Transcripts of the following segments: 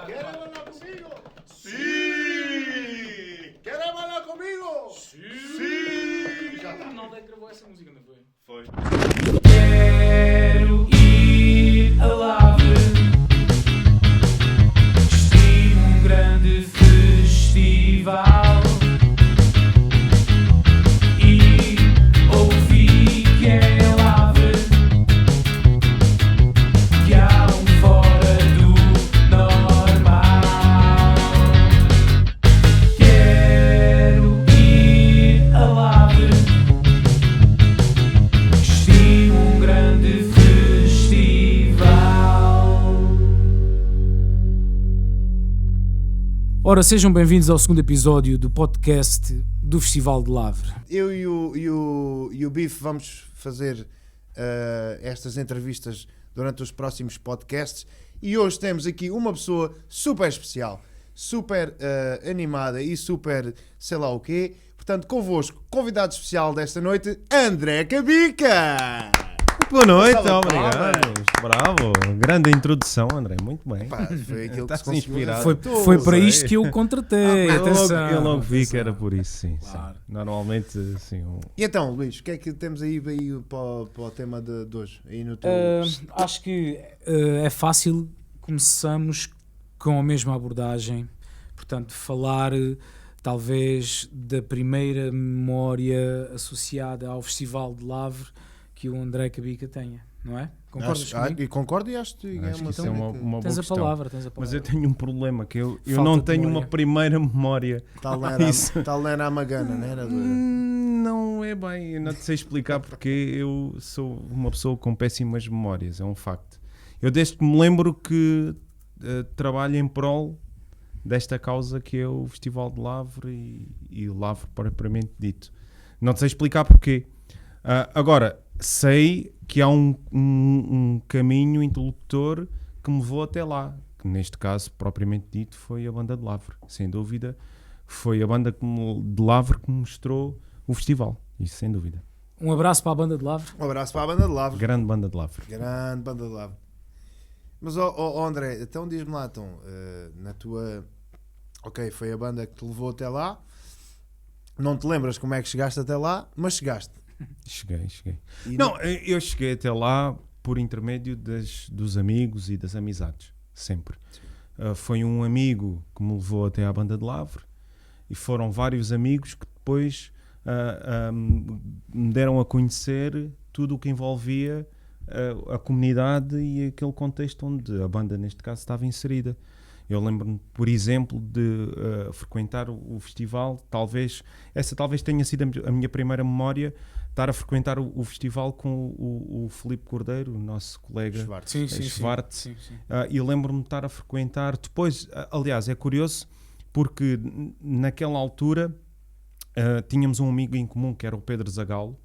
¿Quieres bailar conmigo? ¡Sí! ¿Quieres bailar conmigo? ¡Sí! Já está. Não gravou essa música, não foi? Foi. Quero ir a Lavre, destino grande festival, e ouvi que é Lavre, que há fora do normal. Quero ir a Lavre, destino grande festival. Ora, sejam bem-vindos ao segundo episódio do podcast do Festival de Lavre. Eu e o Bife vamos fazer estas entrevistas durante os próximos podcasts e hoje temos aqui uma pessoa super especial, super animada e super sei lá o quê. Portanto, convosco, convidado especial desta noite, André Cabica! Boa noite, Salve, obrigado. palmas. Bravo. Grande introdução, André. Muito bem. Pá, foi aquilo que Estás se conseguiu. inspirado. Foi para sei. isto que eu o contratei. Eu logo vi que era por isso, sim. Claro. Sim. Normalmente, sim. E então, Luís, o que é que temos aí para o tema de hoje? Aí no teu... Acho que é fácil. Começamos com a mesma abordagem. Portanto, falar talvez da primeira memória associada ao Festival de Lavre que o André Cabica tenha, não é? Concordas comigo? E concordo e acho que Acho que isso é uma boa Tens a questão. palavra. Mas eu tenho um problema, que eu Falta não de tenho memória. uma primeira memória. Tal Isso. não era a Magana, não era? Não é bem, eu não te sei explicar porque eu sou uma pessoa com péssimas memórias, é um facto. Eu desde que me lembro que trabalho em prol desta causa que é o Festival de Lavre e Lavre propriamente dito. Não te sei explicar porquê. Agora, sei que há um caminho interlocutor que me levou até lá, que neste caso, propriamente dito, foi a banda de Lavre. Sem dúvida, foi a banda de Lavre que me mostrou o festival. Isso, sem dúvida. Um abraço para a banda de Lavre. Um abraço para a banda de Lavre. Grande banda de Lavre. Grande banda de Lavre. Mas, André, então diz-me lá, então, na tua... Ok, foi a banda que te levou até lá. Não te lembras como é que chegaste até lá, mas chegaste. Cheguei. E Não, eu cheguei até lá por intermédio dos amigos e das amizades, sempre. Foi um amigo que me levou até à banda de Lavre e foram vários amigos que depois me deram a conhecer tudo o que envolvia a comunidade e aquele contexto onde a banda, neste caso, estava inserida. Eu lembro-me, por exemplo, de frequentar o festival, essa talvez tenha sido a minha primeira memória, estar a frequentar o festival com o Filipe Cordeiro, o nosso colega Schwartz. Schwartz. Sim. E lembro-me de estar a frequentar depois, aliás, é curioso, porque naquela altura tínhamos um amigo em comum que era o Pedro Zagalo,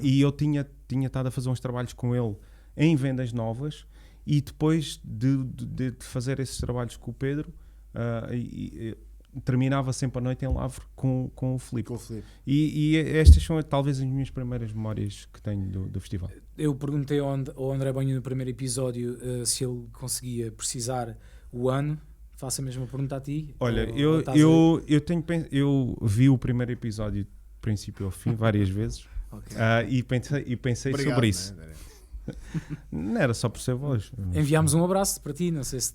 e eu tinha estado a fazer uns trabalhos com ele em Vendas Novas. E depois de fazer esses trabalhos com o Pedro, terminava sempre a noite em Lavre com o Filipe. E estas são talvez as minhas primeiras memórias que tenho do festival. Eu perguntei ao André Banho no primeiro episódio se ele conseguia precisar o ano. Faço a mesma pergunta a ti. Olha, Ou eu vi o primeiro episódio de princípio ao fim várias vezes. Ok. E pensei Obrigado, sobre isso. né, André? Não era só por ser voz. Enviámos um abraço para ti, não sei se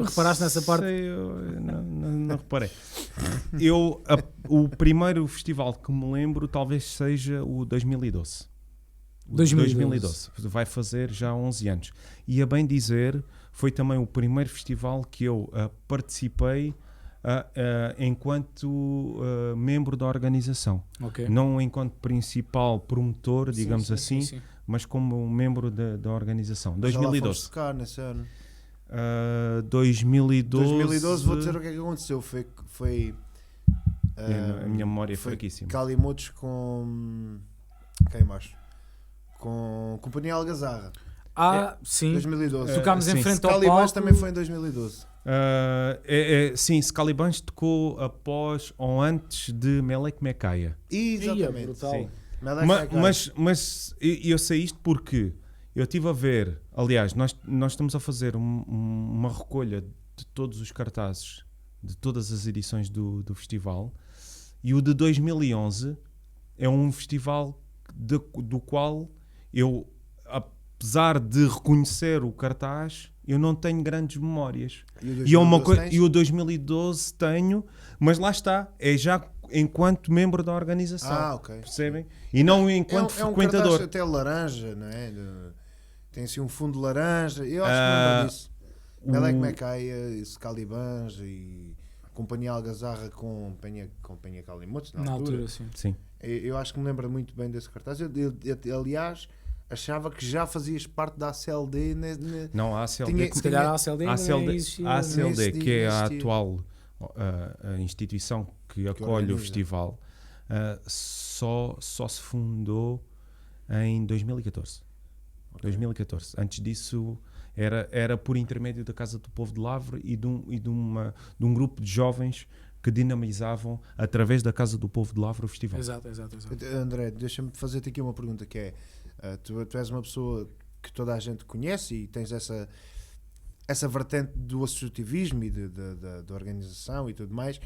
reparaste nessa parte. Não reparei. O primeiro festival que me lembro talvez seja o 2012. 2012. Vai fazer já 11 anos. E a bem dizer, foi também o primeiro festival que eu participei enquanto membro da organização. Okay. Não enquanto principal promotor, digamos assim, sim. mas como membro da organização. Já lá 2012. fomos tocar nesse ano. 2012. Vou dizer o que é que aconteceu. Foi A minha memória é foi fraquíssima. Calimotes com... Quem mais? Com Companhia Algazarra. Sim. 2012. Tocámos em sim, frente ao Calibans palco. também foi em 2012. Sim, Scalibans tocou após ou antes de Melek Mekaya. Exatamente. brutal. Sim. Melek Mekaya. Mas eu sei isto porque Eu estive a ver, aliás, nós estamos a fazer uma recolha de todos os cartazes de todas as edições do festival, e o de 2011 é um festival do qual eu, apesar de reconhecer o cartaz, eu não tenho grandes memórias. E o 2012 tenho, mas lá está, é já enquanto membro da organização, ok. percebem? E não enquanto frequentador. É um cartaz até laranja, não é? Tem assim um fundo laranja, eu acho que lembro disso. Melek Mekaya, Scalibans e Companhia Algazarra com Penha Calimotes Na altura, sim. Sim. Eu acho que me lembro muito bem desse cartaz. Eu, aliás, achava que já fazias parte da ACLD. Não, a ACLD, Se calhar a ACLD ainda nem existia. a ACLD, que é a existia. atual a instituição que acolhe o organiza. festival, só se fundou em 2014. 2014. Antes disso era por intermédio da Casa do Povo de Lavre e de um grupo de jovens que dinamizavam através da Casa do Povo de Lavre o festival. Exato. André, deixa-me fazer-te aqui uma pergunta que é, tu és uma pessoa que toda a gente conhece e tens essa vertente do associativismo e da organização e tudo mais.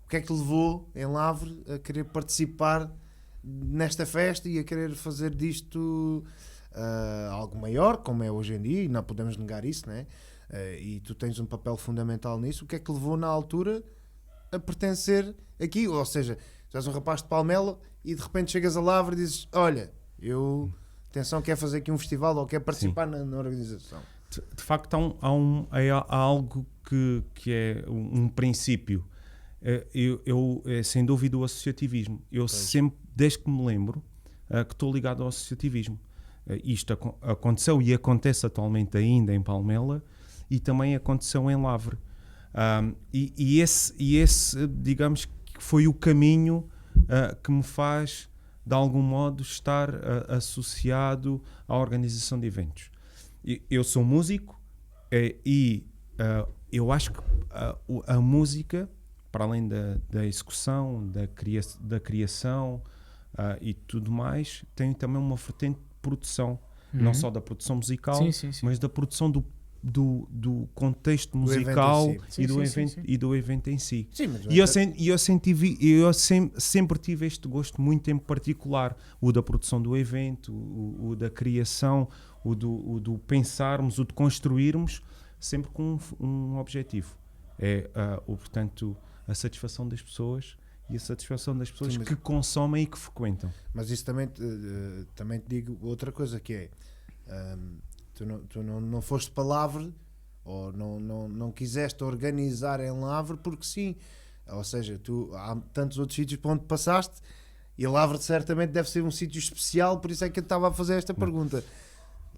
O que é que te levou em Lavre a querer participar nesta festa e a querer fazer disto algo maior, como é hoje em dia, e não podemos negar isso, né? E tu tens um papel fundamental nisso. O que é que levou na altura a pertencer aqui? Ou seja, tu és um rapaz de Palmela e de repente chegas a Lavre e dizes, olha, atenção, quer fazer aqui um festival ou quer participar na organização. De facto há algo que é um princípio. Eu sem dúvida o associativismo. Eu sempre, desde que me lembro, que estou ligado ao associativismo. Isto aconteceu e acontece atualmente ainda em Palmela e também aconteceu em Lavre. E esse, digamos, que foi o caminho que me faz, de algum modo, estar associado à organização de eventos. Eu sou músico e eu acho que a música, para além da execução, da criação e tudo mais, tem também uma vertente de produção, não só da produção musical, Sim. mas da produção do contexto musical e do evento em si. Sim, mas Eu sempre tive este gosto muito em particular, o da produção do evento, o da criação, o do pensarmos, o de construirmos, sempre com um objetivo. Portanto, a satisfação das pessoas e a satisfação das pessoas que consomem e que frequentam. Mas isso também te digo outra coisa, que é tu não foste para Lavre ou não quiseste organizar em Lavre porque sim, ou seja, há tantos outros sítios para onde passaste e Lavre certamente deve ser um sítio especial, por isso é que eu estava a fazer esta pergunta.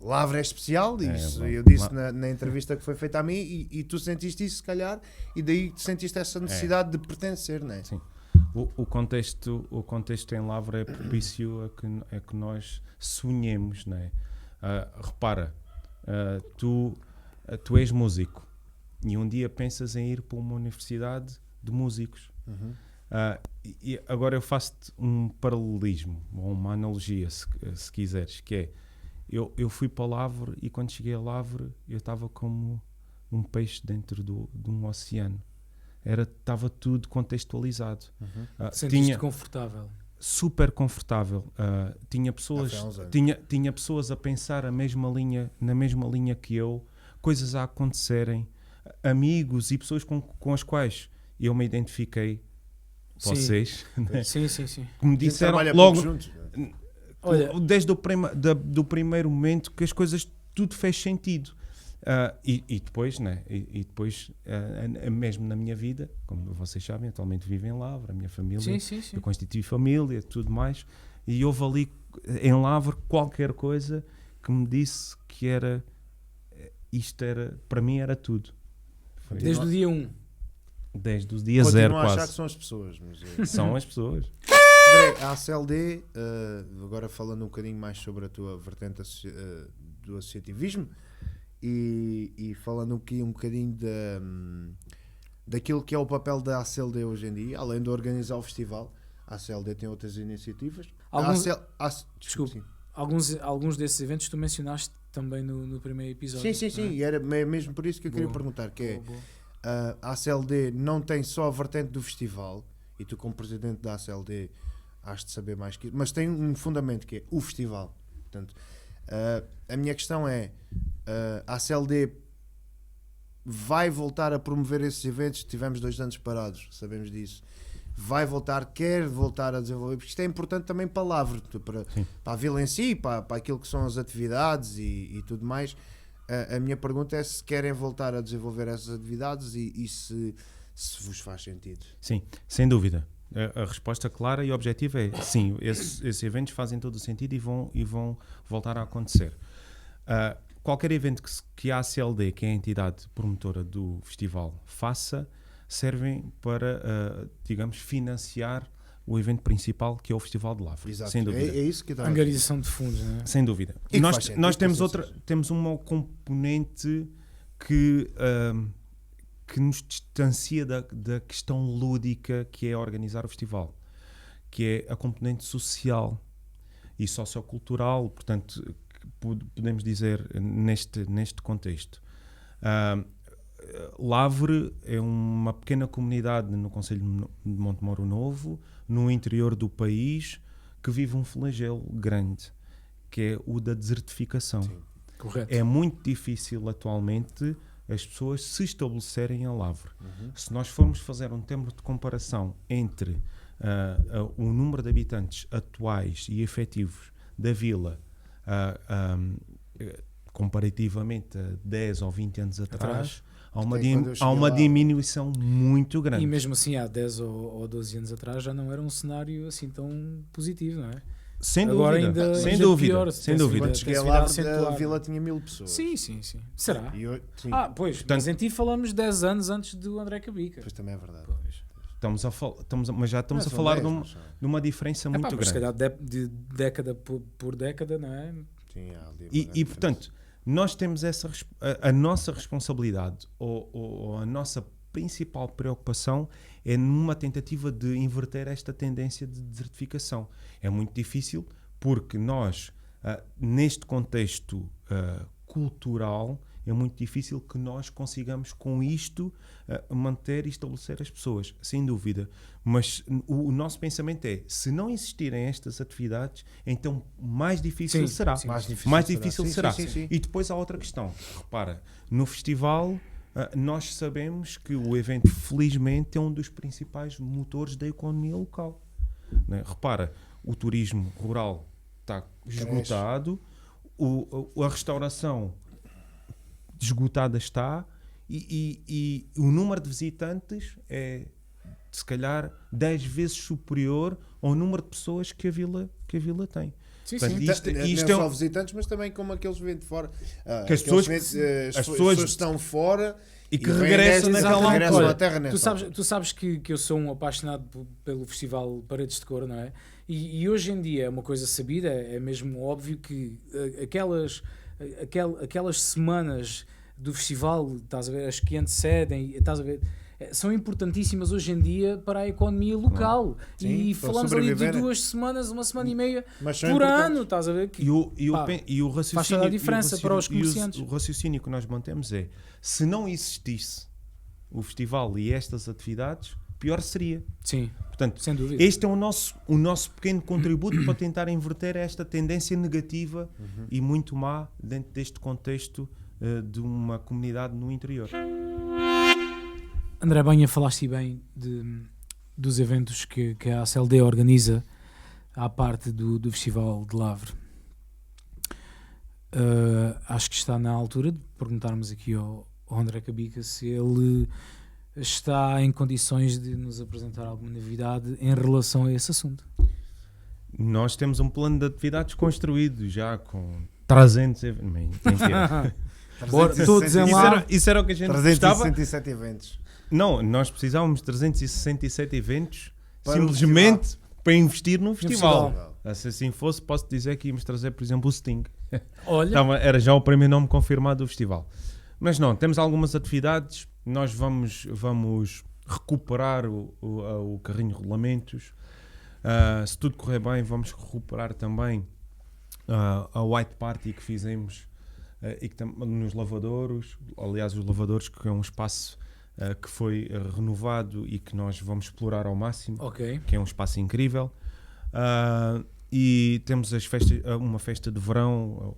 Lavre é especial, eu disse na entrevista que foi feita a mim e tu sentiste isso se calhar e daí tu sentiste essa necessidade de pertencer, não é? Sim. O contexto em Lavre é propício a que nós sonhemos, não é? Repara, tu és músico e um dia pensas em ir para uma universidade de músicos. E agora eu faço-te um paralelismo ou uma analogia, se quiseres, que é eu fui para Lavre e quando cheguei a Lavre eu estava como um peixe dentro de um oceano. Estava tudo contextualizado. Sentiste-te confortável? Super confortável. Tinha pessoas a pensar na mesma linha que eu, coisas a acontecerem, amigos e pessoas com as quais eu me identifiquei. Vocês, né? Sim. Que me disseram logo, desde do primeiro momento, que as coisas tudo fez sentido. E depois, né? E depois mesmo na minha vida, como vocês sabem, atualmente vivo em Lavre, a minha família, eu constituí família, tudo mais, e houve ali em Lavre qualquer coisa que me disse que para mim era tudo. Desde o dia 1. Desde o dia 0 quase. Continuo a achar que são as pessoas. Mas, são as pessoas. André, a ACLD, agora falando um bocadinho mais sobre a tua vertente do associativismo, e falando aqui um bocadinho daquilo que é o papel da ACLD hoje em dia, além de organizar o festival, a ACLD tem outras iniciativas. Desculpe. alguns desses eventos tu mencionaste também no primeiro episódio. Sim, não é? e era mesmo por isso que eu queria Boa. perguntar, que é, Boa. a ACLD não tem só a vertente do festival, e tu como presidente da ACLD has de saber mais que isso, mas tem um fundamento que é o festival. Portanto, a minha questão é, a ACLD vai voltar a promover esses eventos? Tivemos 2 anos parados, sabemos disso. Vai voltar, quer voltar a desenvolver, porque isto é importante também para Lavre, para a vila em si, para aquilo que são as atividades e tudo mais. A minha pergunta é se querem voltar a desenvolver essas atividades e se vos faz sentido. Sim, sem dúvida. A resposta clara e objetiva é sim, esses eventos fazem todo o sentido e vão voltar a acontecer. Qualquer evento que a ACLD, que é a entidade promotora do festival, faça, servem para, digamos, financiar o evento principal, que é o Festival de Lavre. Exato. Sem dúvida. É isso que está Angariação de fundos, não é? Sem dúvida. E que faz sentido, Nós que temos assim seja. temos uma componente que nos distancia da questão lúdica, que é organizar o festival, que é a componente social e sociocultural, portanto, podemos dizer neste contexto. Lavre é uma pequena comunidade no concelho de Montemoro Novo, no interior do país, que vive um flagelo grande, que é o da desertificação. Sim. Correto. É muito difícil atualmente as pessoas se estabelecerem em Lavre. Se nós formos fazer um termo de comparação entre o número de habitantes atuais e efetivos da vila comparativamente a 10 ou 20 anos atrás, há uma, Quando eu cheguei há uma lá- diminuição muito grande. E mesmo assim, há 10 ou 12 anos atrás já não era um cenário assim tão positivo, não é? Sem Agora dúvida, ainda- sem ainda dúvida, pior, sem tem-se dúvida. Quando Tem-se cheguei a vindo a Lavre, acentuar. a vila tinha 1000 pessoas. Sim. Será? E eu, sim. Pois, mas em ti falamos 10 anos antes do André Cabica. Pois também é verdade. Pois. Mas já estamos Não, a são falar 10, de não são? uma diferença muito Mas grande. se calhar de década por década, não é? Sim, há ali uma E, grande portanto, nós temos a nossa responsabilidade ou a nossa principal preocupação é numa tentativa de inverter esta tendência de desertificação. É muito difícil porque nós, neste contexto cultural, é muito difícil que nós consigamos com isto manter e estabelecer as pessoas, sem dúvida. Mas o nosso pensamento é, se não existirem estas atividades, então mais difícil Sim, será. sim. Mais difícil Sim, será. sim. E depois há outra questão. Repara, no festival nós sabemos que o evento, felizmente, é um dos principais motores da economia local. Né? Repara, o turismo rural está esgotado, a restauração esgotada está e o número de visitantes é, se calhar, 10 vezes superior ao número de pessoas que a vila tem. Sim, Portanto, sim. isto não é só visitantes, mas também como aqueles que vêm de fora. Que as pessoas- as pessoas- pessoas estão fora E que vêm regressam nessa- naquela regressam altura. à terra nessa Tu sabes que eu sou um apaixonado pelo festival Paredes de Cor, não é? E hoje em dia é uma coisa sabida, é mesmo óbvio que aquelas semanas do festival, estás a ver, as que antecedem, estás a ver, são importantíssimas hoje em dia para a economia local. Sim, E para falamos ali de sobreviver. 2 semanas, uma semana e meia Mas são por importantes. ano, estás a ver? Que, E o pá, raciocínio, faz toda a diferença para os comerciantes. O raciocínio que nós mantemos é, se não existisse o festival e estas atividades, pior seria. Sim, Portanto, sem dúvida. este é o nosso pequeno contributo para tentar inverter esta tendência negativa e muito má dentro deste contexto de uma comunidade no interior. André Banha, falaste bem dos eventos que a ACLD organiza à parte do Festival de Lavre. Acho que está na altura de perguntarmos aqui ao André Cabica se ele está em condições de nos apresentar alguma novidade em relação a esse assunto. Nós temos um plano de atividades construído já com 300 eventos. Mentira. Bora, todos em lá. Isso era o que a gente gostava. 367 eventos. Não, nós precisávamos de 367 eventos Para o simplesmente para investir no festival. festival. Se assim fosse, posso dizer que íamos trazer, por exemplo, o Sting. Olha, Era já o primeiro nome confirmado do festival. Mas não, temos algumas atividades. Nós vamos recuperar o carrinho de rolamentos. Se tudo correr bem, vamos recuperar também a White Party que fizemos e que nos lavadouros, aliás os lavadouros, que é um espaço que foi renovado e que nós vamos explorar ao máximo, Ok. que é um espaço incrível. E temos uma festa de verão,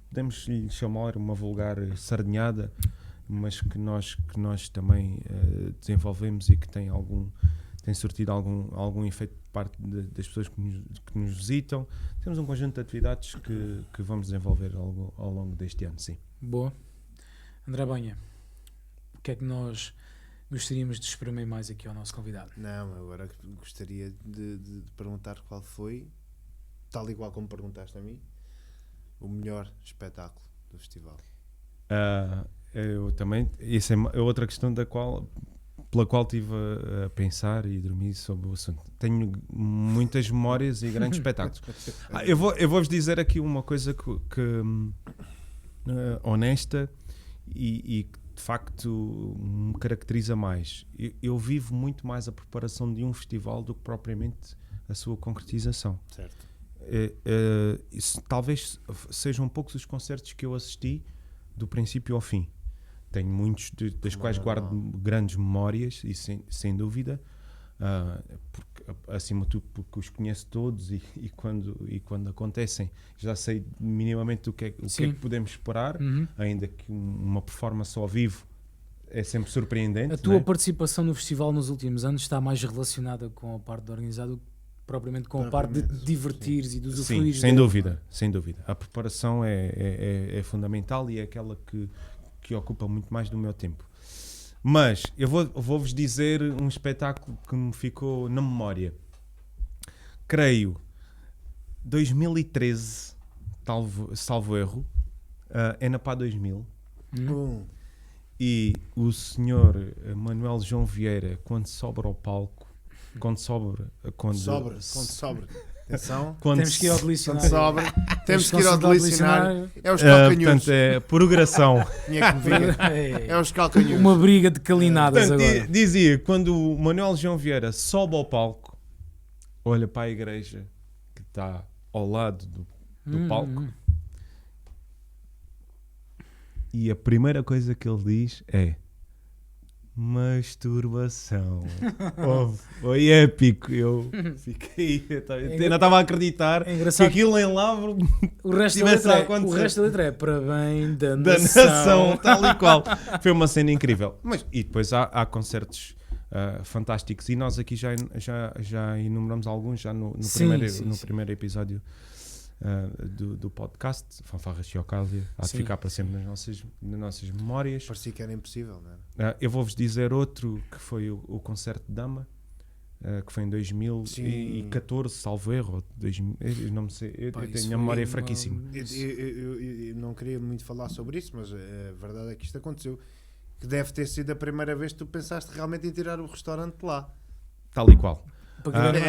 podemos lhe chamar uma vulgar sardinhada, mas que nós também desenvolvemos e que tem surtido algum efeito por parte das pessoas que nos visitam. Temos um conjunto de atividades que vamos desenvolver ao longo deste ano, sim. Boa. André Banha, o que é que nós gostaríamos de exprimir mais aqui ao nosso convidado? Não, agora gostaria de perguntar qual foi, tal e qual como perguntaste a mim, o melhor espetáculo do festival. Eu também, isso é outra questão pela qual estive a pensar e dormir sobre o assunto. Tenho muitas memórias e grandes espetáculos. Eu vou-vos dizer aqui uma coisa que honesta e que de facto me caracteriza mais. Eu vivo muito mais a preparação de um festival do que propriamente a sua concretização. Certo. Isso, talvez sejam poucos os concertos que eu assisti do princípio ao fim. Tenho muitos das quais guardo grandes memórias e sem dúvida, porque, acima de tudo porque os conheço todos e quando acontecem já sei minimamente o que é que podemos esperar, ainda que uma performance ao vivo é sempre surpreendente. A tua participação no festival nos últimos anos está mais relacionada com a parte de organizar do que propriamente com a parte de te divertires e de usufruir. Sim, sem dúvida. A preparação é fundamental e é aquela que ocupa muito mais do meu tempo. Mas eu vou-vos dizer um espetáculo que me ficou na memória. Creio 2013, salvo erro, é na PA 2000. E o senhor Manuel João Vieira, quando sobra ao palco, Atenção. Temos que ir ao dicionário. Temos que ir ao dicionário. É os calcanhudos. Portanto, é progressão. Tinha que me vir. É os calcanhudos. Uma briga de calinadas agora. Dizia, quando o Manuel João Vieira sobe ao palco, olha para a igreja que está ao lado do palco e a primeira coisa que ele diz é masturbação. Foi épico. Eu fiquei. Eu não estava a acreditar que aquilo em Lavro o resto da letra é para bem da nação, tal e qual. Foi uma cena incrível. E depois há concertos fantásticos e nós aqui já enumeramos alguns já no primeiro episódio do podcast, Fanfarras Chiocália, há de ficar para sempre nas nossas memórias. Parecia que era impossível, não é? Eu vou-vos dizer outro que foi o concerto de Dama, que foi em 2014, salvo erro. Eu não sei, eu tenho a memória fraquíssima. Eu não queria muito falar sobre isso, mas a verdade é que isto aconteceu. Que deve ter sido a primeira vez que tu pensaste realmente em tirar o restaurante de lá. Tal e qual.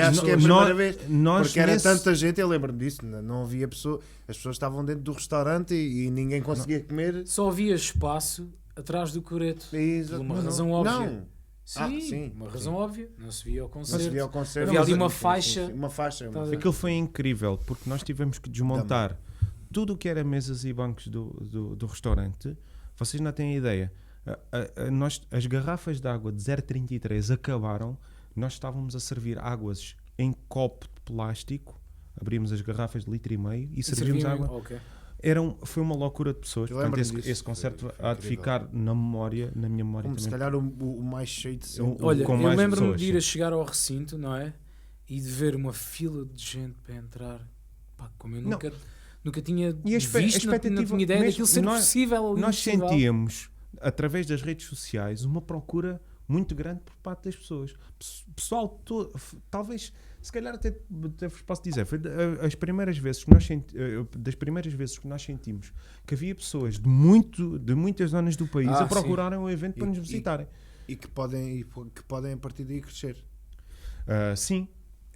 Acho que é a primeira vez, porque era tanta gente, eu lembro-me disso, não havia pessoa, as pessoas estavam dentro do restaurante e ninguém conseguia comer. Só havia espaço atrás do coreto, por uma razão óbvia. Uma razão óbvia, não se via ao concerto. Havia ali uma faixa. Aquilo foi incrível, porque nós tivemos que desmontar tudo o que era mesas e bancos do restaurante. Vocês não têm ideia. As garrafas de água de 0,33 acabaram. Nós estávamos a servir águas em copo de plástico, abrimos as garrafas de 1,5 litro e servíamos água. Okay. Foi uma loucura de pessoas. Portanto, esse concerto há de ficar na minha memória como também. Se calhar o mais cheio de sempre. Olha, eu lembro-me de ir a chegar ao recinto, não é? E de ver uma fila de gente para entrar. Pá, como eu nunca tinha visto, não tinha ideia daquilo ser possível. Nós sentíamos, através das redes sociais, uma procura muito grande por parte das pessoas. Pessoal, talvez, se calhar até vos posso dizer, foi das primeiras vezes que nós sentimos que havia pessoas de muitas zonas do país a procurarem um evento para nos visitarem. E que podem a partir daí crescer. Sim.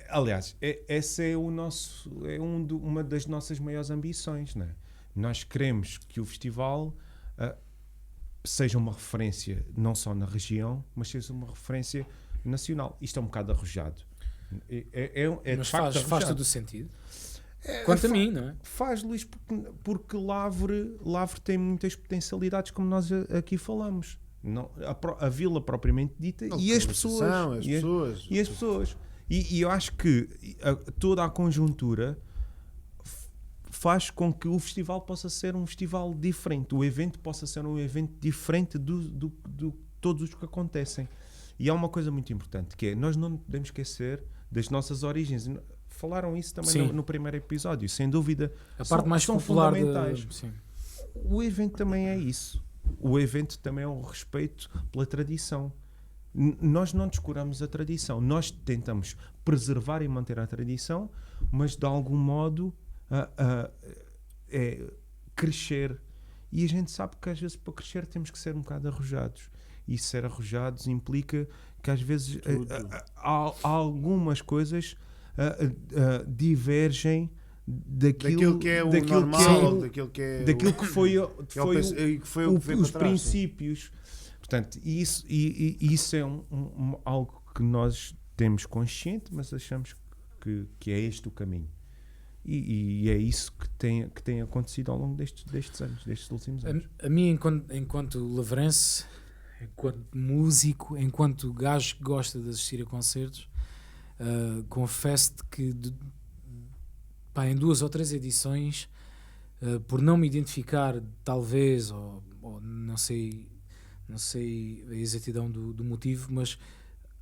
Aliás, essa é uma das nossas maiores ambições, não é? Nós queremos que o festival seja uma referência não só na região, mas seja uma referência nacional. Isto é um bocado arrojado. Mas faz todo o sentido. Quanto a mim, não é? Faz, Luís, porque Lavre tem muitas potencialidades, como nós aqui falamos. Não, a vila propriamente dita e as pessoas. E as pessoas. E eu acho que toda a conjuntura faz com que o festival possa ser um festival diferente, o evento possa ser um evento diferente de todos os que acontecem. E há uma coisa muito importante, que é, nós não podemos esquecer das nossas origens. Falaram isso também no primeiro episódio, sem dúvida. A parte mais são popular fundamentais. sim. O evento também é isso. O evento também é o respeito pela tradição. Nós não descuramos a tradição. Nós tentamos preservar e manter a tradição, mas de algum modo crescer. E a gente sabe que às vezes para crescer temos que ser um bocado arrojados. E ser arrojados implica que às vezes há algumas coisas divergem daquilo que é o daquilo normal, daquilo que foi os para trás, princípios. Portanto, isso é algo que nós temos consciente, mas achamos que é este o caminho. E é isso que tem acontecido ao longo destes anos, destes últimos anos. A mim, enquanto lavrense, enquanto músico, enquanto gajo que gosta de assistir a concertos, confesso-te que em 2 ou 3 edições, por não me identificar, talvez, ou não sei a exatidão do motivo, mas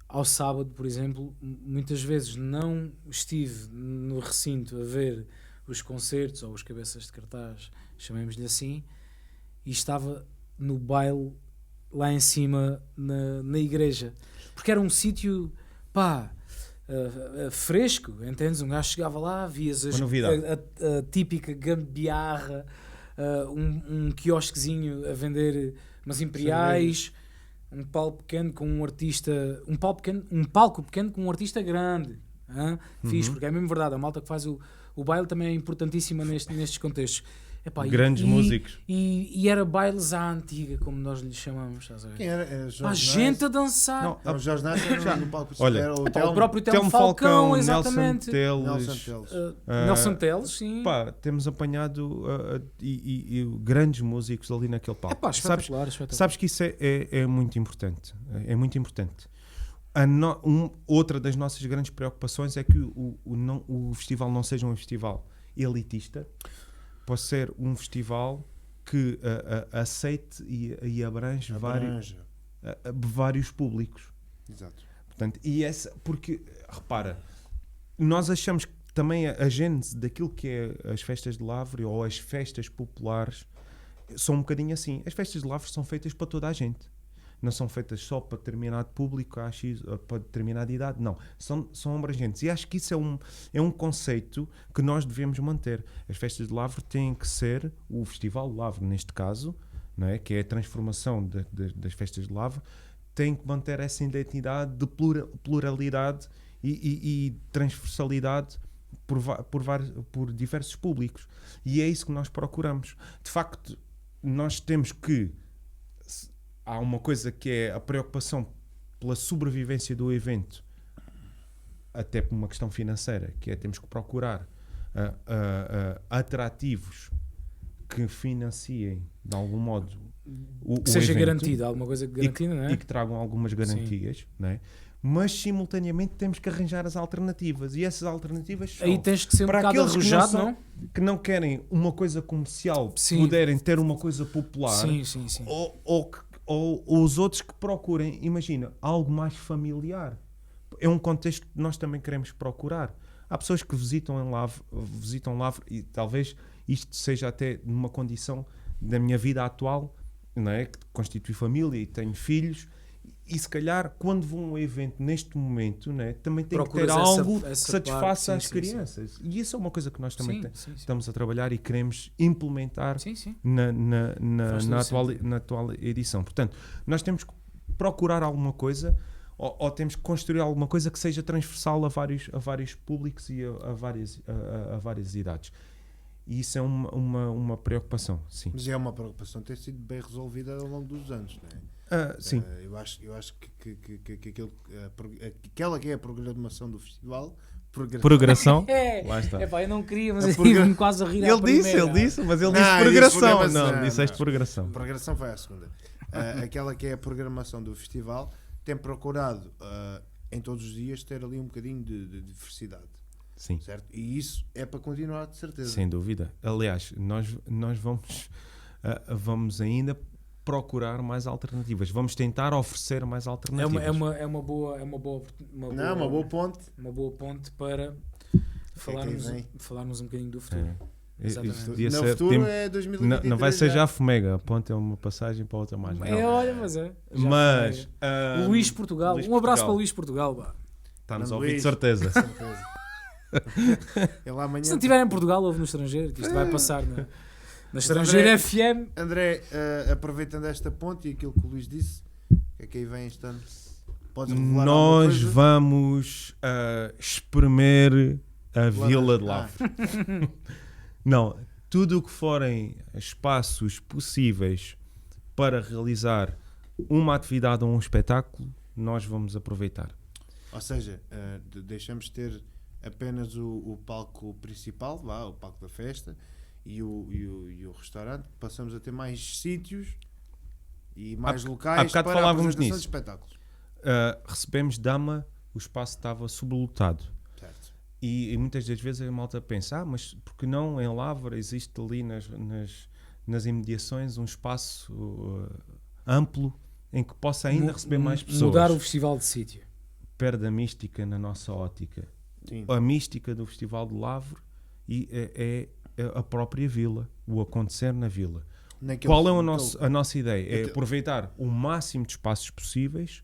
ao sábado, por exemplo, muitas vezes não estive no recinto a ver os concertos ou os cabeças de cartaz, chamemos-lhe assim, e estava no baile lá em cima na igreja, porque era um sítio fresco, entendes? Um gajo chegava lá, vias a típica gambiarra, um quiosquezinho a vender umas imperiais, um palco pequeno com um artista, um palco pequeno com um artista grande. Fixe, porque é mesmo verdade, a malta que faz o baile também é importantíssima nestes contextos. Grandes músicos. E era bailes à antiga, como nós lhe chamamos, estás a ver? Quem era? Gente a dançar. O Jorge Nasser era no palco. Olha, era o próprio Telmo Falcão, exatamente. Nelson Teles, sim. Temos apanhado grandes músicos ali naquele palco. Espetacular. Sabes que isso é muito importante. É muito importante. Outra das nossas grandes preocupações é que o festival não seja um festival elitista, pode ser um festival que aceite e abrange vários públicos. Exato. Portanto, porque, repara, nós achamos que também a gênese daquilo que é as festas de Lavre ou as festas populares são um bocadinho assim. As festas de Lavre são feitas para toda a gente. Não são feitas só para determinado público, para determinada idade, não. São abrangentes. E acho que isso é um conceito que nós devemos manter. As festas de Lavre têm que ser, o Festival de Lavre, neste caso, não é? Que é a transformação das festas de Lavre, tem que manter essa identidade de pluralidade e transversalidade por diversos públicos. E é isso que nós procuramos. De facto, nós temos que... Há uma coisa que é a preocupação pela sobrevivência do evento, até por uma questão financeira, que é temos que procurar atrativos que financiem, de algum modo, que seja evento, garantido, alguma coisa garantida, não é? E que tragam algumas garantias, não é? Mas simultaneamente temos que arranjar as alternativas, e essas alternativas são aí tens que ser um para bocado aqueles arrojado, que não querem uma coisa comercial, sim, puderem ter uma coisa popular, sim. ou os outros que procurem, imagina, algo mais familiar. É um contexto que nós também queremos procurar. Há pessoas que visitam Lavre e talvez isto seja até numa condição da minha vida atual, não é? Que constitui família e tenho filhos, e se calhar quando vou a um evento neste momento, não é? Também tem que ter algo que satisfaça as crianças. Sim. E isso é uma coisa que nós também estamos a trabalhar e queremos implementar na atual edição. Portanto, nós temos que procurar alguma coisa ou temos que construir alguma coisa que seja transversal a vários públicos e a várias idades. E isso é uma preocupação, sim. Mas é uma preocupação ter sido bem resolvida ao longo dos anos, não é? Sim. Eu acho que aquela que é a programação do festival Progressão. É, Lá está. pá, eu não queria, mas A eu progra- tive-me quase a rir à Ele primeira. disse, mas ele Não, disse ele disse progressão. programação. Não, disseste Não. progressão. Progressão foi a segunda. Aquela que é a programação do festival tem procurado em todos os dias ter ali um bocadinho de diversidade, Sim, certo? E isso é para continuar, de certeza. sem dúvida. Aliás, nós vamos ainda procurar mais alternativas. Vamos tentar oferecer mais alternativas. É uma boa Não, uma boa ponte. uma boa ponte para falarmos um bocadinho do futuro. Exatamente. Podia No ser- futuro tem- é 2023. não vai ser já a Fomega. A ponte é uma passagem para outra mais. É, olha, mas é. Já Mas foi. Luís Portugal. Luís Um abraço Portugal. para Luís Portugal. Pá. Está-nos a Não, ouvir de Luís. certeza. Ele amanhã. Se não estiver em Portugal, ouve no estrangeiro, que isto vai passar na estrangeira André- FM. André, aproveitando esta ponte e aquilo que o Luís disse, o que é que aí vem este ano? Podes revelar alguma Nós coisa? vamos espremer a Vila de Lavre. Não, tudo o que forem espaços possíveis para realizar uma atividade ou um espetáculo, nós vamos aproveitar. Ou seja, deixamos de ter apenas o palco principal, o palco da festa e o restaurante, passamos a ter mais sítios e mais Há locais bocado para a falávamos apresentação nisso. de espetáculos. Recebemos Dama, o espaço estava sublotado. Certo. E muitas das vezes a malta pensa, mas porque não em Lavra existe ali nas imediações um espaço amplo em que possa ainda receber mais pessoas. Mudar o festival de sítio. Perde a mística na nossa ótica. Sim. A mística do Festival de Lavre é a própria vila, o acontecer na vila. Naquele- Qual é naquele- a nossa ideia? É aproveitar o máximo de espaços possíveis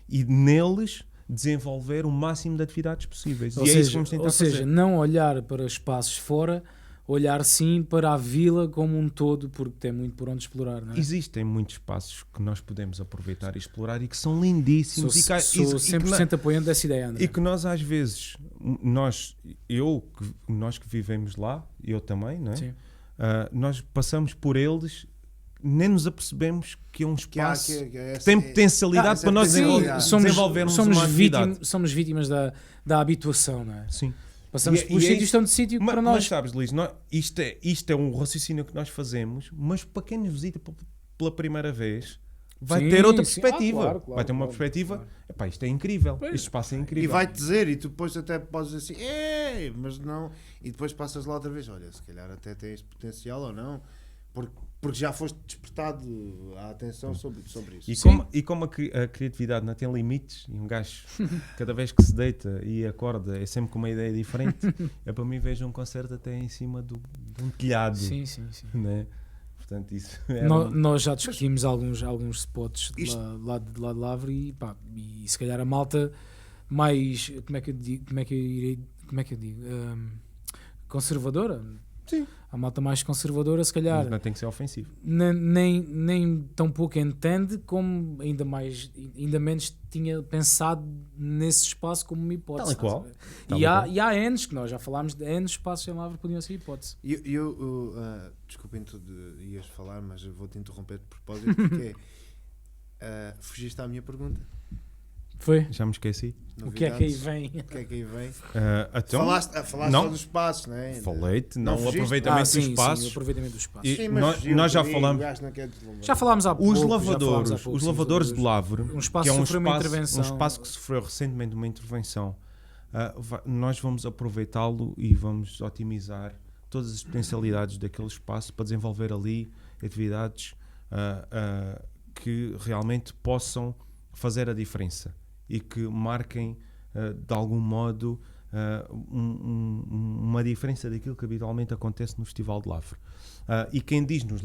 e neles desenvolver o máximo de atividades possíveis. Ou e é isso que seja, vamos tentar ou seja, fazer. não olhar para espaços fora, olhar sim para a vila como um todo, porque tem muito por onde explorar, não é? Existem muitos espaços que nós podemos aproveitar e explorar e que são lindíssimos Sou, e que, sou 100% apoiante dessa ideia, André. e que nós às vezes, nós que vivemos lá, eu também, não é? Sim. Nós passamos por eles, nem nos apercebemos que é um que há- espaço que é- tem potencialidade essa para nós potencialidade. desenvolvermos uma atividade. somos vítimas da habituação, não é? Sim. Passamos E é- pelos e é sítios isso. estão de sítio Mas, para mas nós. sabes, Luís, isto é um raciocínio que nós fazemos, mas para quem nos visita pela primeira vez vai Sim, ter outra sim. perspectiva. Claro, claro, Vai ter uma claro, perspectiva. claro. Epá, isto é incrível. Pois. Este espaço é E incrível. vai-te dizer, e tu depois até podes dizer assim, mas não. E depois passas lá outra vez, olha, se calhar até tem este potencial ou não, porque já foste despertado a atenção sobre isso. E como a criatividade não tem limites, e um gajo, cada vez que se deita e acorda, é sempre com uma ideia diferente, para mim vejo um concerto até em cima de um telhado. Sim. Né? Portanto, isso Nós já discutimos alguns spots de Isto- lá de Lavre e se calhar a malta mais, como é que eu digo, conservadora. Sim. A malta mais conservadora, se calhar, Mas não tem que ser ofensivo. nem tão pouco entende, como ainda menos tinha pensado nesse espaço como uma hipótese. Tal e qual. estás a ver? Tal E e há, qual. e há N que nós já falámos de N espaços em Lavre que podiam ser hipótese. Desculpem, tu ias falar, mas eu vou-te interromper de propósito, porque fugiste à minha pergunta. Foi? Já me esqueci. O que é que aí Novidades? vem? O que é que aí vem? Então, Falaste não. só dos espaços, não é? falei-te, Não não, o fugiste? aproveitamento dos Sim, espaços. o aproveitamento dos espaços. E Sim, mas nós- fugiu nós já um bocadinho, falamos- o gajo não quer deslumbrar. Já falámos há pouco. Os já falámos há lavadores, pouco, os sim, lavadores de lavadores. Lavre, Um espaço que é um sofreu uma espaço, intervenção. um espaço que sofreu recentemente uma intervenção, nós vamos aproveitá-lo e vamos otimizar todas as potencialidades daquele espaço para desenvolver ali atividades que realmente possam fazer a diferença e que marquem de algum modo uma diferença daquilo que habitualmente acontece no Festival de Lavre. E quem diz nos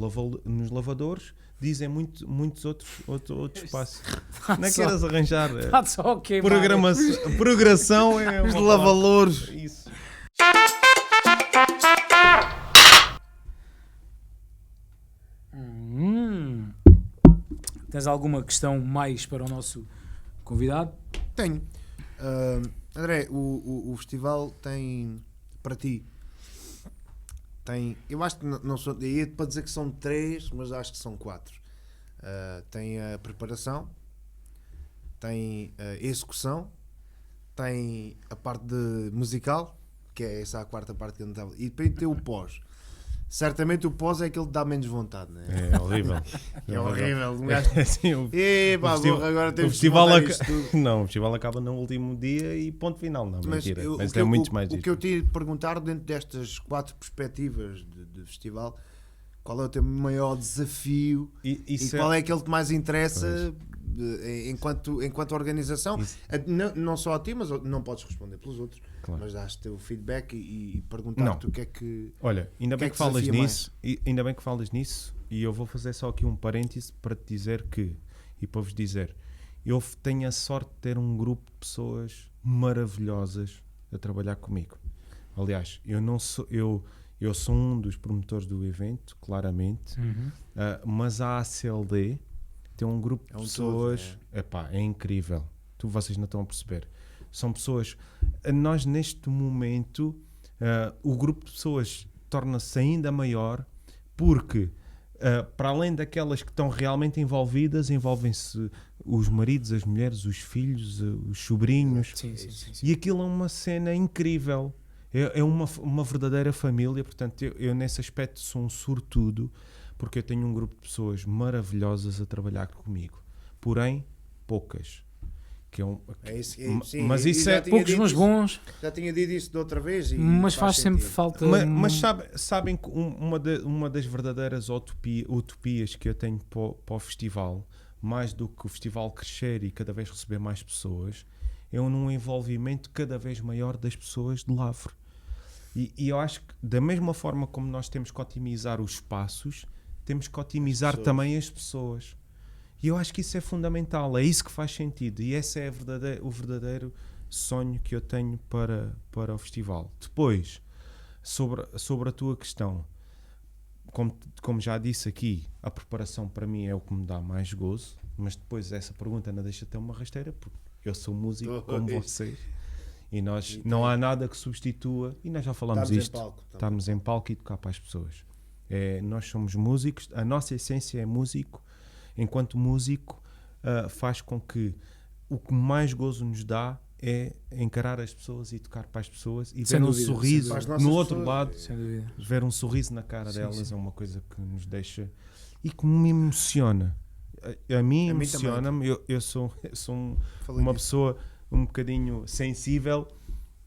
lavadores dizem muitos outros espaços. Não é que queiras arranjar Está só a queimar. progressão é Os uma lavalouros. palavra. Isso. Tens alguma questão mais para o nosso convidado? Tenho. André, o festival tem, para ti, eu acho que não sou, eu ia para dizer que são 3, mas acho que são 4. Tem a preparação, tem a execução tem a parte de musical, que é essa a quarta parte que eu não estava, e depois tem o pós. Certamente o pós é aquele que dá menos vontade, né? É horrível. É horrível. Um gajo... Assim, Epá, festival- agora o temos que festival montar aca- isto tudo. Não, o festival acaba no último dia e ponto final. Não, mentira. Mas tem muitos mais o dias. que eu tinha de perguntar dentro destas 4 perspectivas de festival, qual é o teu maior desafio e Isso qual é aquele que mais interessa enquanto organização? Isso. Não só a ti, mas não podes responder pelos outros, Claro. mas dás-te o feedback e perguntar-te o que é que... Olha, ainda que bem é que que falas desafia nisso, ainda bem que falas nisso, e eu vou fazer só aqui um parêntese para te dizer que, e para vos dizer, eu tenho a sorte de ter um grupo de pessoas maravilhosas a trabalhar comigo. Aliás, eu sou um dos promotores do evento, claramente, mas a ACLD tem um grupo de pessoas, epá, é incrível. Vocês não estão a perceber. São pessoas, nós neste momento, o grupo de pessoas torna-se ainda maior porque, para além daquelas que estão realmente envolvidas, envolvem-se os maridos, as mulheres, os filhos, os sobrinhos. Sim. E aquilo é uma cena incrível. É uma verdadeira família. Portanto, eu nesse aspecto sou um sortudo, porque eu tenho um grupo de pessoas maravilhosas a trabalhar comigo. Porém, poucas. Mas isso é Poucos, mas bons, Já tinha dito isso de outra vez. mas faz sempre falta. Mas sabem que uma das verdadeiras utopias que eu tenho para o festival, mais do que o festival crescer e cada vez receber mais pessoas, é um envolvimento cada vez maior das pessoas de Lavre. E eu acho que da mesma forma como nós temos que otimizar os espaços, temos que otimizar também as pessoas. E eu acho que isso é fundamental, é isso que faz sentido, e esse é o verdadeiro sonho que eu tenho para o festival. Depois, sobre a tua questão, como já disse aqui, a preparação para mim é o que me dá mais gozo, mas depois essa pergunta não deixa de ter uma rasteira, porque eu sou músico como vocês, e nós não há nada que substitua, e nós já falamos estarmos em palco e tocar para as pessoas. Nós somos músicos, a nossa essência é músico. Enquanto músico, faz com que o que mais gozo nos dá é encarar as pessoas e tocar para as pessoas e ver um sorriso no outro lado, ver um sorriso na cara delas é uma coisa que nos deixa e que me emociona. A mim emociona-me. Eu sou uma pessoa um bocadinho sensível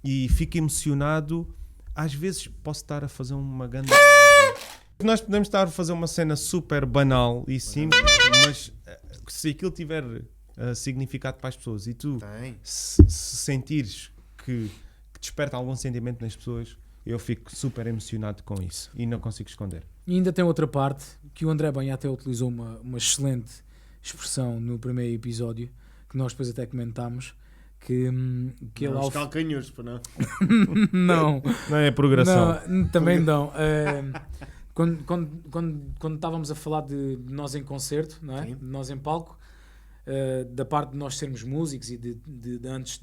e fico emocionado. Às vezes posso estar a fazer uma grande... Nós podemos estar a fazer uma cena super banal e simples, mas se aquilo tiver significado para as pessoas e tu se sentires que desperta algum sentimento nas pessoas, eu fico super emocionado com isso e não consigo esconder. E ainda tem outra parte que o André Banha até utilizou uma excelente expressão no primeiro episódio, que nós depois até comentámos, que ele Os calcanhos, não? Não é a progressão. Não, também não. Quando estávamos a falar de nós em concerto, não é? De nós em palco, da parte de nós sermos músicos e de antes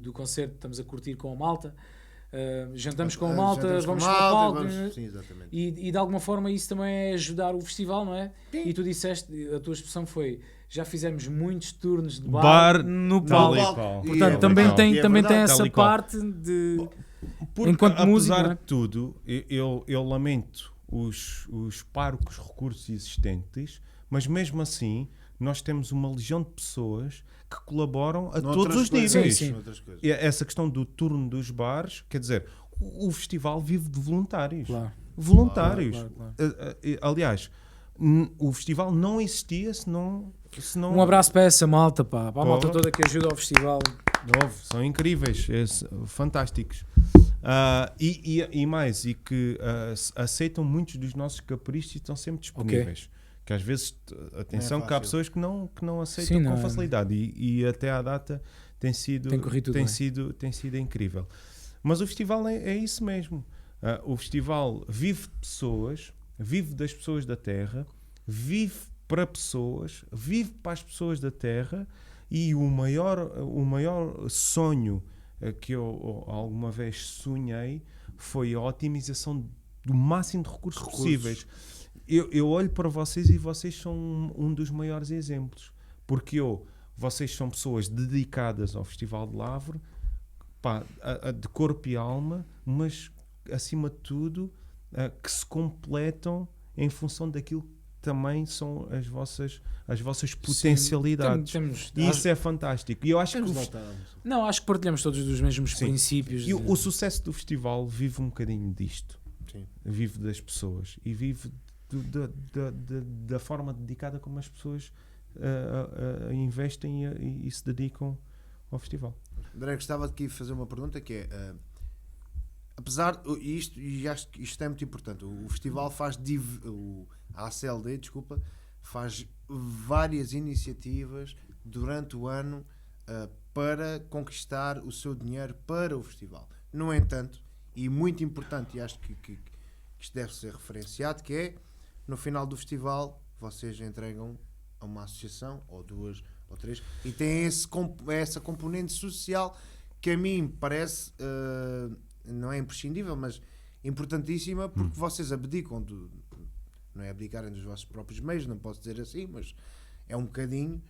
do concerto estamos a curtir com a malta, jantamos com a malta, vamos para o palco, e de alguma forma isso também é ajudar o festival, não é? Sim. E tu disseste, a tua expressão foi: já fizemos muitos turnos de bar no palco. Portanto, também tem essa parte de... Porque, enquanto músico, apesar de tudo, eu lamento os parcos recursos existentes, mas mesmo assim nós temos uma legião de pessoas que colaboram a todos os níveis. Sim. E essa questão do turno dos bares, quer dizer, o festival vive de voluntários. Claro. Voluntários. Claro. Aliás, o festival não existia se não... Um abraço para essa malta, para a malta toda que ajuda ao festival. São incríveis, fantásticos. E mais, e que aceitam muitos dos nossos caprichos e estão sempre disponíveis. Que às vezes, atenção, que há pessoas que não aceitam com facilidade e até à data tem sido incrível. Mas o festival é isso mesmo. O festival vive de pessoas, vive das pessoas da terra, vive para pessoas, vive para as pessoas da terra, e o maior sonho que eu alguma vez sonhei foi a otimização do máximo de recursos possíveis. Eu olho para vocês e vocês são um dos maiores exemplos, porque vocês são pessoas dedicadas ao Festival de Lavre, pá, de corpo e alma, mas acima de tudo que se completam em função daquilo que também são as vossas potencialidades. E isso é fantástico. E eu acho que Não, acho que partilhamos todos dos mesmos Sim. princípios. e o sucesso do festival vive um bocadinho disto. Sim. Vive das pessoas e vive da forma dedicada como as pessoas investem e se dedicam ao festival. André, gostava de aqui fazer uma pergunta que é, apesar, e acho que isto é muito importante, o festival a ACLD, desculpa, faz várias iniciativas durante o ano para conquistar o seu dinheiro para o festival. No entanto, e muito importante, e acho que isto deve ser referenciado, que é, no final do festival, vocês entregam a uma associação, ou duas, ou três, e tem essa componente social que a mim parece, não é imprescindível, mas importantíssima, porque vocês abdicam não é abdicarem dos vossos próprios meios, não posso dizer assim, mas é um bocadinho,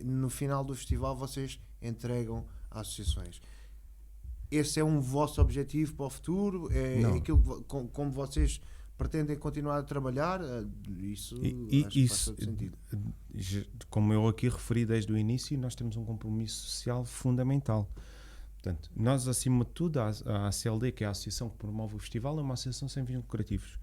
no final do festival vocês entregam a associações. Esse é um vosso objetivo para o futuro? É aquilo como vocês pretendem continuar a trabalhar? Isso acho que faz todo sentido. Como eu aqui referi desde o início, nós temos um compromisso social fundamental. Portanto, nós, acima de tudo, a ACLD, que é a associação que promove o festival, é uma associação sem fins lucrativos.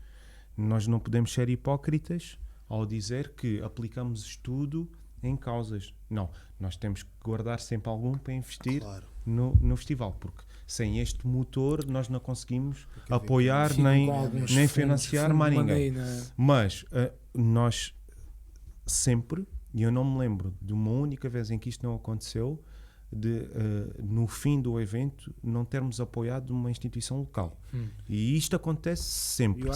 Nós não podemos ser hipócritas ao dizer que aplicamos estudo em causas. Não, nós temos que guardar sempre algum para investir no festival, porque sem este motor nós não conseguimos apoiar nem financiar mais ninguém. Mas nós sempre, e eu não me lembro de uma única vez em que isto não aconteceu, no fim do evento não termos apoiado uma instituição local. E isto acontece sempre.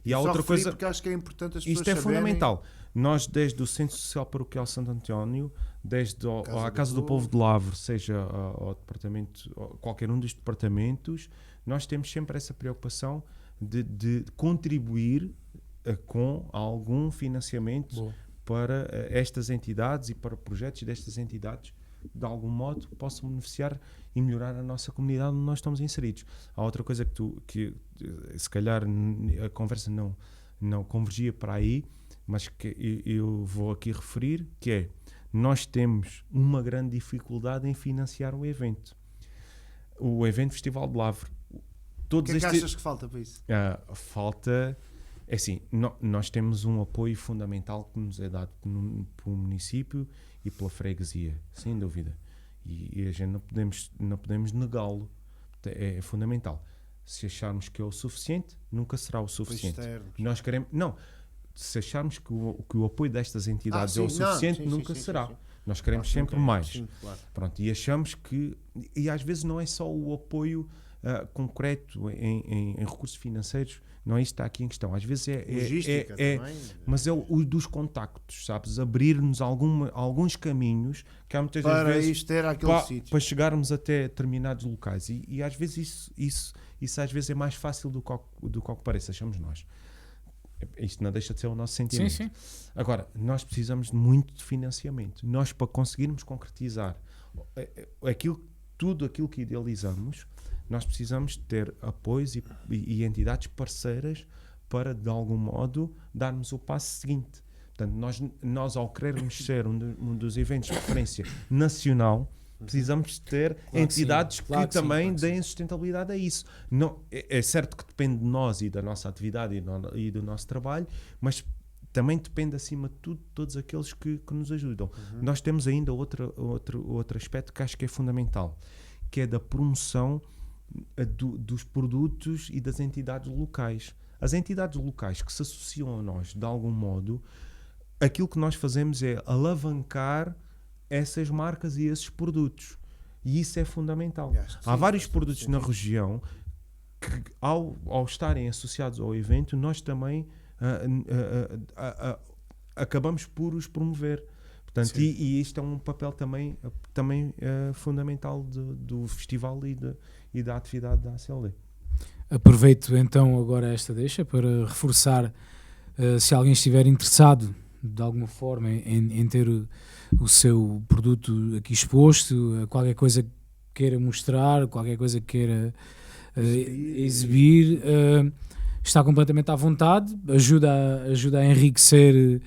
E há outra coisa, porque acho que é importante as pessoas isto é saberem. fundamental. Nós, desde o Centro Social Paroquial Santo António, desde a Casa do Povo de Lavre, seja ao departamento, qualquer um dos departamentos, nós temos sempre essa preocupação de contribuir com algum financiamento para estas entidades e para projetos destas entidades, de algum modo possam beneficiar e melhorar a nossa comunidade onde nós estamos inseridos. Há outra coisa que se calhar a conversa não convergia para aí, mas que eu vou aqui referir, que é, nós temos uma grande dificuldade em financiar o evento Festival de Lavre. O que é que achas que falta para isso? Falta, é assim, nós temos um apoio fundamental que nos é dado pelo município e pela freguesia, sem dúvida, e a gente não podemos negá-lo, é fundamental. Se acharmos que é o suficiente, nunca será o suficiente. Nós queremos, se acharmos que o apoio destas entidades é o suficiente, nunca será. Nós queremos sempre mais. Sim, claro. Pronto, e achamos que, e às vezes não é só o apoio concreto em recursos financeiros, não é isto que está aqui em questão. Às vezes logística também. Mas é o dos contactos, sabes? Abrir-nos alguns caminhos que há muitas para vezes isto era aquele sítio. para chegarmos até determinados locais. E às vezes isso às vezes é mais fácil do que parece, achamos nós. Isto não deixa de ser o nosso sentimento. Sim. Agora, nós precisamos de muito de financiamento. Nós, para conseguirmos concretizar tudo aquilo que idealizamos, nós precisamos ter apoios e entidades parceiras para, de algum modo, darmos o passo seguinte. Portanto, nós ao querermos ser um dos eventos de referência nacional, precisamos ter entidades que também deem sustentabilidade a isso. Não, é certo que depende de nós e da nossa atividade e do nosso trabalho, mas também depende, acima de tudo, de todos aqueles que nos ajudam. Nós temos ainda outro aspecto que acho que é fundamental, que é da promoção dos produtos e das entidades locais. As entidades locais que se associam a nós, de algum modo, aquilo que nós fazemos é alavancar essas marcas e esses produtos. E isso é fundamental. Há vários produtos na região que, ao estarem associados ao evento, nós também acabamos por os promover. Portanto, e isto é um papel também fundamental do festival e da atividade da ACLD. Aproveito então agora esta deixa para reforçar, se alguém estiver interessado de alguma forma em ter o seu produto aqui exposto, qualquer coisa queira mostrar, qualquer coisa que queira exibir, está completamente à vontade, ajuda a enriquecer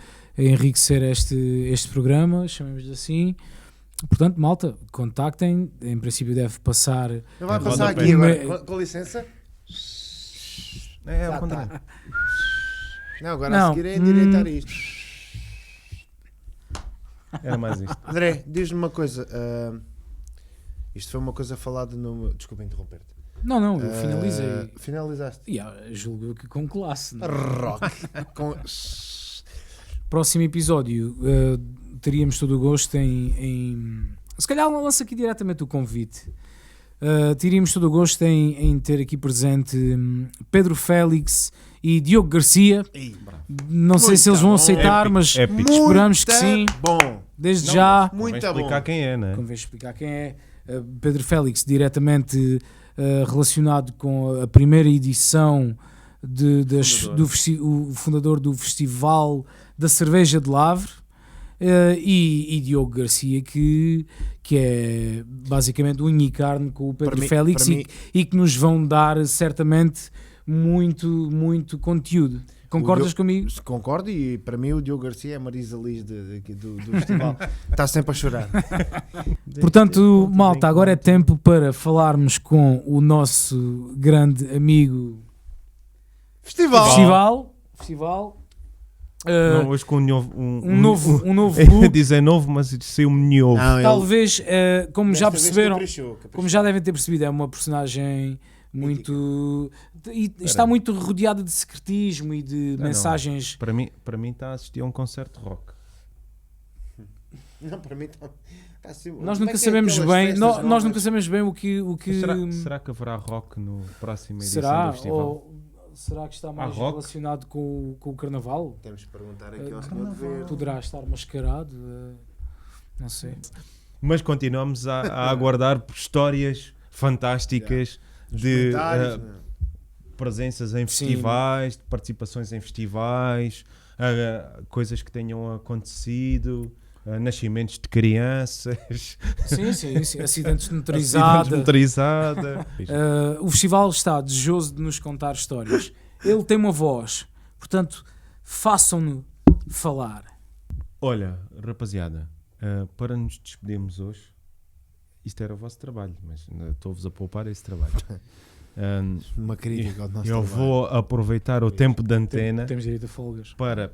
este programa, chamemos-lhe assim. Portanto, malta, contactem, em princípio deve passar. Não vai Roda passar pé. aqui agora, com licença. É Já ao contrário. Não, agora Não. a seguir é endireitar isto. Era mais isto. André, diz-me uma coisa. Isto foi uma coisa falada no. Desculpa interromper-te. Não, eu finalizei. Finalizaste. Julgo que com classe. Não é? Rock. Com... Próximo episódio, teríamos todo o gosto em se calhar lança aqui diretamente o convite. Teríamos todo o gosto em ter aqui presente Pedro Félix e Diogo Garcia. Não sei se eles vão aceitar, Épico, mas épico. esperamos que sim. Bom. Desde Não, já, Muito Convém explicar bom. quem é, né? convém explicar quem é. Pedro Félix, diretamente relacionado com a primeira edição o fundador do Festival da Cerveja de Lavre, e Diogo Garcia, que é basicamente unha e carne com o Pedro Para mim- Félix para mim- e que nos vão dar certamente muito conteúdo. Concordas comigo? Concordo, e para mim o Diogo Garcia é a Marisa Liz do festival. Está sempre a chorar. Portanto, malta, agora é tempo para falarmos com o nosso grande amigo Festival. Festival. Não, hoje com Um novo É look. dizer novo, mas saiu um novo. Não, ele- Talvez, como já desta vez perceberam, caprichou. como já devem ter percebido, é uma personagem muito. E está muito rodeada de secretismo e de Não. mensagens. Para mim está a assistir a um concerto de rock. Não, para mim está assim. Nós Como é nunca que é sabemos aquelas bem, festas nós novas? nunca sabemos bem o que Mas será que haverá rock no próximo edição será, do festival? ou será que está mais rock? relacionado com o carnaval? Temos que perguntar aqui ao senhor de ver. Poderá estar mascarado, não sei. Mas continuamos a aguardar por histórias fantásticas de Comentários, não. presenças em festivais, de participações em festivais, coisas que tenham acontecido, nascimentos de crianças, Sim, acidentes de acidentes motorizada. motorizada. O festival está desejoso de nos contar histórias. Ele tem uma voz, portanto, façam-no falar. Olha, rapaziada, para nos despedirmos hoje, isto era o vosso trabalho, mas estou-vos a poupar esse trabalho. Uma crítica ao nosso Eu trabalho. vou aproveitar o tempo de antena Temos direito a folgas. para,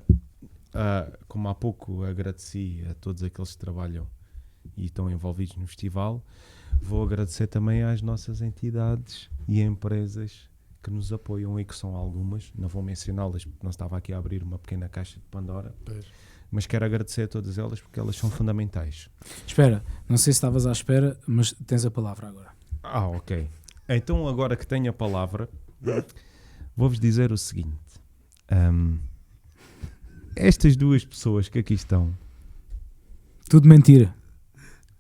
como há pouco agradeci a todos aqueles que trabalham e estão envolvidos no festival, vou agradecer também às nossas entidades e empresas que nos apoiam e que são algumas, não vou mencioná-las porque não estava aqui a abrir uma pequena caixa de Pandora, Pois. mas quero agradecer a todas elas porque elas são fundamentais. Espera, não sei se estavas à espera, mas tens a palavra agora. Ok. Então agora que tenho a palavra, vou-vos dizer o seguinte. Estas duas pessoas que aqui estão, Tudo mentira.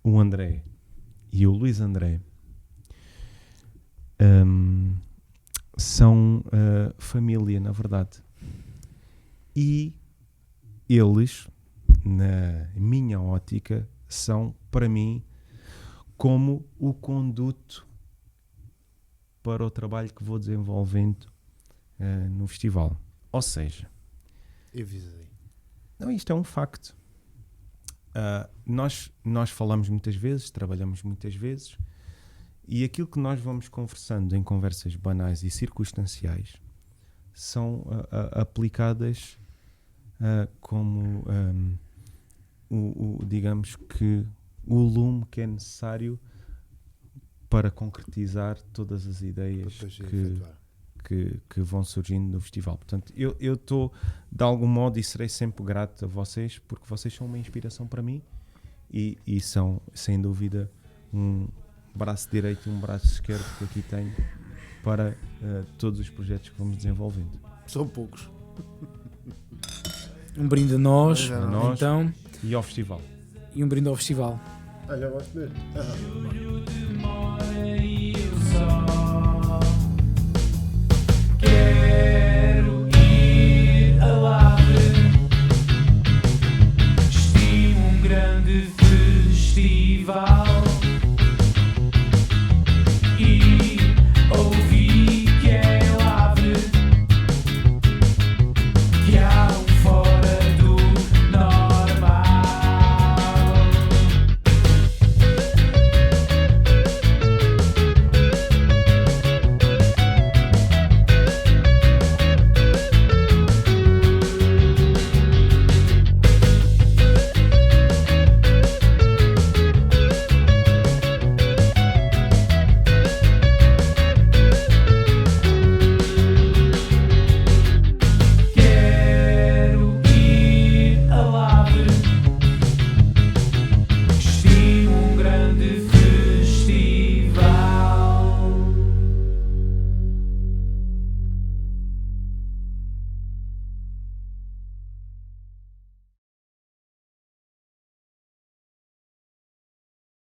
o André e o Luís André, são família, na verdade. E eles, na minha ótica, são, para mim, como o conduto para o trabalho que vou desenvolvendo no festival. Ou seja, Eu visei. não, isto é um facto. Nós falamos muitas vezes, trabalhamos muitas vezes, e aquilo que nós vamos conversando em conversas banais e circunstanciais são aplicadas como digamos que o lume que é necessário para concretizar todas as ideias Depois de que efetuar. que vão surgindo no festival. Portanto, eu estou de algum modo e serei sempre grato a vocês porque vocês são uma inspiração para mim e são sem dúvida um braço direito e um braço esquerdo que aqui tenho para todos os projetos que vamos desenvolvendo. São poucos. Um brinde a nós, A nós. então, E ao festival. e um brinde ao festival. Olha, eu gosto mesmo. Demora e eu só quero ir a Lavre. Estimo um grande festival.